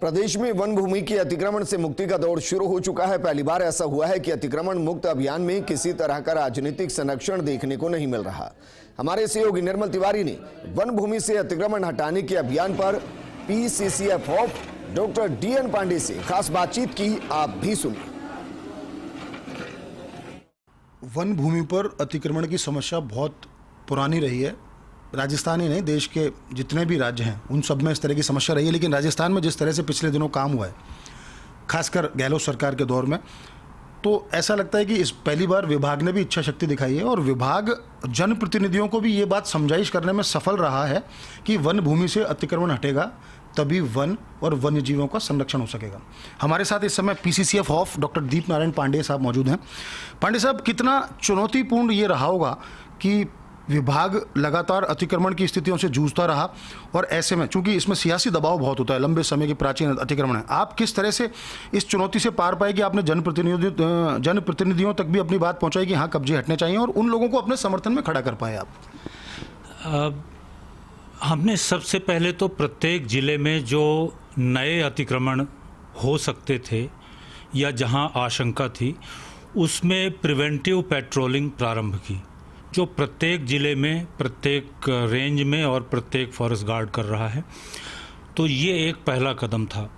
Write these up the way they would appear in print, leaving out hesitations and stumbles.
प्रदेश में वन भूमि के अतिक्रमण से मुक्ति का दौर शुरू हो चुका है। पहली बार ऐसा हुआ है कि अतिक्रमण मुक्त अभियान में किसी तरह का राजनीतिक संरक्षण देखने को नहीं मिल रहा। हमारे सहयोगी निर्मल तिवारी ने वन भूमि से अतिक्रमण हटाने के अभियान पर PCCF of doctor DN Pandey से खास बातचीत की। आप भी सुनिए। वन भूमि पर अतिक्रमण की समस्या बहुत पुरानी रही है। राजस्थान ही नहीं, देश के जितने भी राज्य हैं उन सब में इस तरह की समस्या रही है। लेकिन राजस्थान में जिस तरह से पिछले दिनों काम हुआ है, खासकर गहलोत सरकार के दौर में, तो ऐसा लगता है कि इस पहली बार विभाग ने भी इच्छा शक्ति दिखाई है और विभाग जनप्रतिनिधियों को भी ये बात समझाइश करने में सफल रहा है कि वन भूमि से अतिक्रमण हटेगा तभी वन और वन्य जीवों का संरक्षण हो सकेगा। हमारे साथ इस समय पीसीसीएफ ऑफ डॉक्टर दीप नारायण पांडे साहब मौजूद हैं। पांडे साहब, कितना चुनौतीपूर्ण ये रहा होगा कि विभाग लगातार अतिक्रमण की स्थितियों से जूझता रहा और ऐसे में चूंकि इसमें सियासी दबाव बहुत होता है, लंबे समय की प्राचीन अतिक्रमण है, आप किस तरह से इस चुनौती से पार पाए कि आपने जनप्रतिनिधियों तक भी अपनी बात पहुंचाई कि हाँ कब्जे हटने चाहिए और उन लोगों को अपने समर्थन में खड़ा कर पाए आप? हमने सबसे पहले तो प्रत्येक ज़िले में जो नए अतिक्रमण हो सकते थे या जहां आशंका थी, उसमें प्रिवेंटिव पेट्रोलिंग प्रारंभ की, जो प्रत्येक ज़िले में, प्रत्येक रेंज में और प्रत्येक फॉरेस्ट गार्ड कर रहा है। तो ये एक पहला कदम था।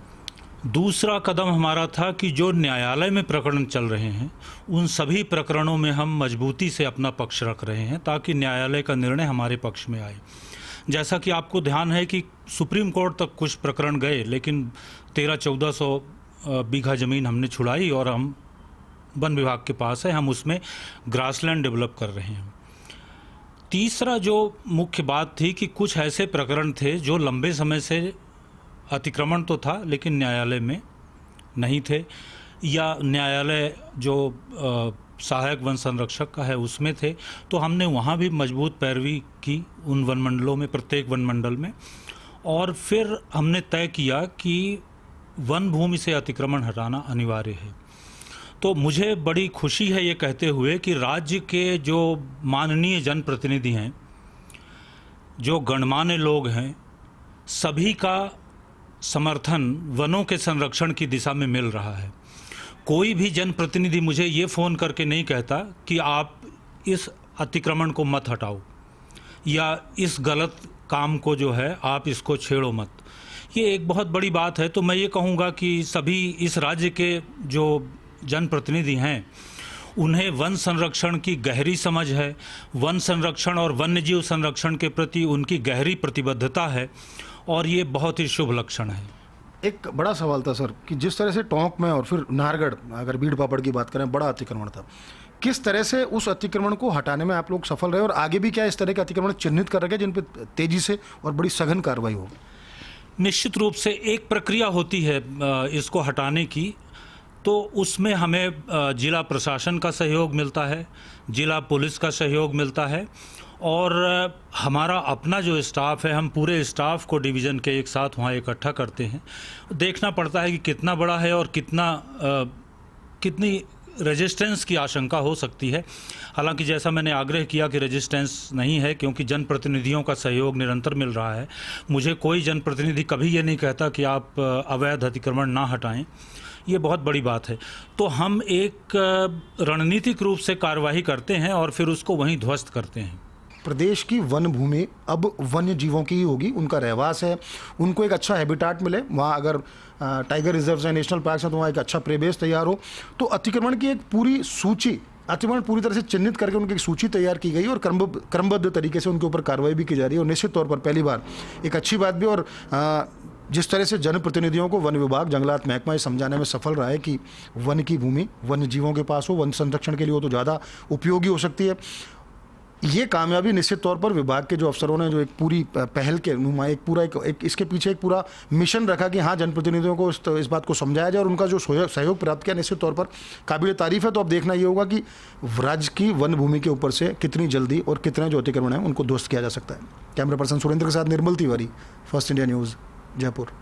दूसरा कदम हमारा था कि जो न्यायालय में प्रकरण चल रहे हैं उन सभी प्रकरणों में हम मजबूती से अपना पक्ष रख रहे हैं ताकि न्यायालय का निर्णय हमारे पक्ष में आए। जैसा कि आपको ध्यान है कि सुप्रीम कोर्ट तक कुछ प्रकरण गए, लेकिन 1300-1400 बीघा ज़मीन हमने छुड़ाई और हम वन विभाग के पास है, हम उसमें ग्रासलैंड डेवलप कर रहे हैं। तीसरा जो मुख्य बात थी कि कुछ ऐसे प्रकरण थे जो लंबे समय से अतिक्रमण तो था लेकिन न्यायालय में नहीं थे, या न्यायालय जो सहायक वन संरक्षक का है उसमें थे, तो हमने वहाँ भी मजबूत पैरवी की उन वन मंडलों में, प्रत्येक वन मंडल में। और फिर हमने तय किया कि वन भूमि से अतिक्रमण हटाना अनिवार्य है। तो मुझे बड़ी खुशी है ये कहते हुए कि राज्य के जो माननीय जनप्रतिनिधि हैं, जो गणमान्य लोग हैं, सभी का समर्थन वनों के संरक्षण की दिशा में मिल रहा है। कोई भी जनप्रतिनिधि मुझे ये फ़ोन करके नहीं कहता कि आप इस अतिक्रमण को मत हटाओ या इस गलत काम को जो है आप इसको छेड़ो मत। ये एक बहुत बड़ी बात है। तो मैं ये कहूँगा कि सभी इस राज्य के जो जनप्रतिनिधि हैं उन्हें वन संरक्षण की गहरी समझ है, वन संरक्षण और वन्यजीव संरक्षण के प्रति उनकी गहरी प्रतिबद्धता है और ये बहुत ही शुभ लक्षण है। एक बड़ा सवाल था सर कि जिस तरह से टोंक में और फिर नाहरगढ़, अगर बीड़ पापड़ की बात करें, बड़ा अतिक्रमण था, किस तरह से उस अतिक्रमण को हटाने में आप लोग सफल रहे और आगे भी क्या इस तरह के अतिक्रमण चिन्हित कर रखे जिन पर तेजी से और बड़ी सघन कार्रवाई हो? निश्चित रूप से एक प्रक्रिया होती है इसको हटाने की, तो उसमें हमें जिला प्रशासन का सहयोग मिलता है, जिला पुलिस का सहयोग मिलता है और हमारा अपना जो स्टाफ है, हम पूरे स्टाफ को डिवीज़न के एक साथ वहाँ इकट्ठा करते हैं। देखना पड़ता है कि कितना बड़ा है और कितनी रेजिस्टेंस की आशंका हो सकती है। हालांकि जैसा मैंने आग्रह किया कि रेजिस्टेंस नहीं है, क्योंकि जनप्रतिनिधियों का सहयोग निरंतर मिल रहा है। मुझे कोई जनप्रतिनिधि कभी ये नहीं कहता कि आप अवैध अतिक्रमण ना हटाएं, ये बहुत बड़ी बात है। तो हम एक रणनीतिक रूप से कार्यवाही करते हैं और फिर उसको वहीं ध्वस्त करते हैं। प्रदेश की वन भूमि अब वन्य जीवों की ही होगी, उनका रहवास है, उनको एक अच्छा हैबिटाट मिले, वहाँ अगर टाइगर रिजर्व्स हैं, नेशनल पार्क्स हैं, तो वहाँ एक अच्छा परिवेश तैयार हो। तो अतिक्रमण की एक पूरी सूची, अतिक्रमण पूरी तरह से चिन्हित करके उनकी एक सूची तैयार की गई और क्रमबद्ध तरीके से उनके ऊपर कार्रवाई भी की जा रही है और निश्चित तौर पर पहली बार एक अच्छी बात भी। और जिस तरह से जनप्रतिनिधियों को वन विभाग, जंगलात महकमा ये समझाने में सफल रहा है कि वन की भूमि वन्य जीवों के पास हो, वन संरक्षण के लिए हो तो ज़्यादा उपयोगी हो सकती है, ये कामयाबी निश्चित तौर पर विभाग के जो अफसरों ने जो एक पूरी पहल के नुमा एक इसके पीछे एक पूरा मिशन रखा कि हाँ जनप्रतिनिधियों को इस बात को समझाया जाए और उनका जो सहयोग प्राप्त किया, निश्चित तौर पर काबिल तारीफ है। तो अब देखना ये होगा कि राज्य की वन भूमि के ऊपर से कितनी जल्दी और कितने जो अतिक्रमण है उनको ध्वस्त किया जा सकता है। कैमरा पर्सन सुरेंद्र के साथ Nirmal Tiwari, first India news, Jaipur.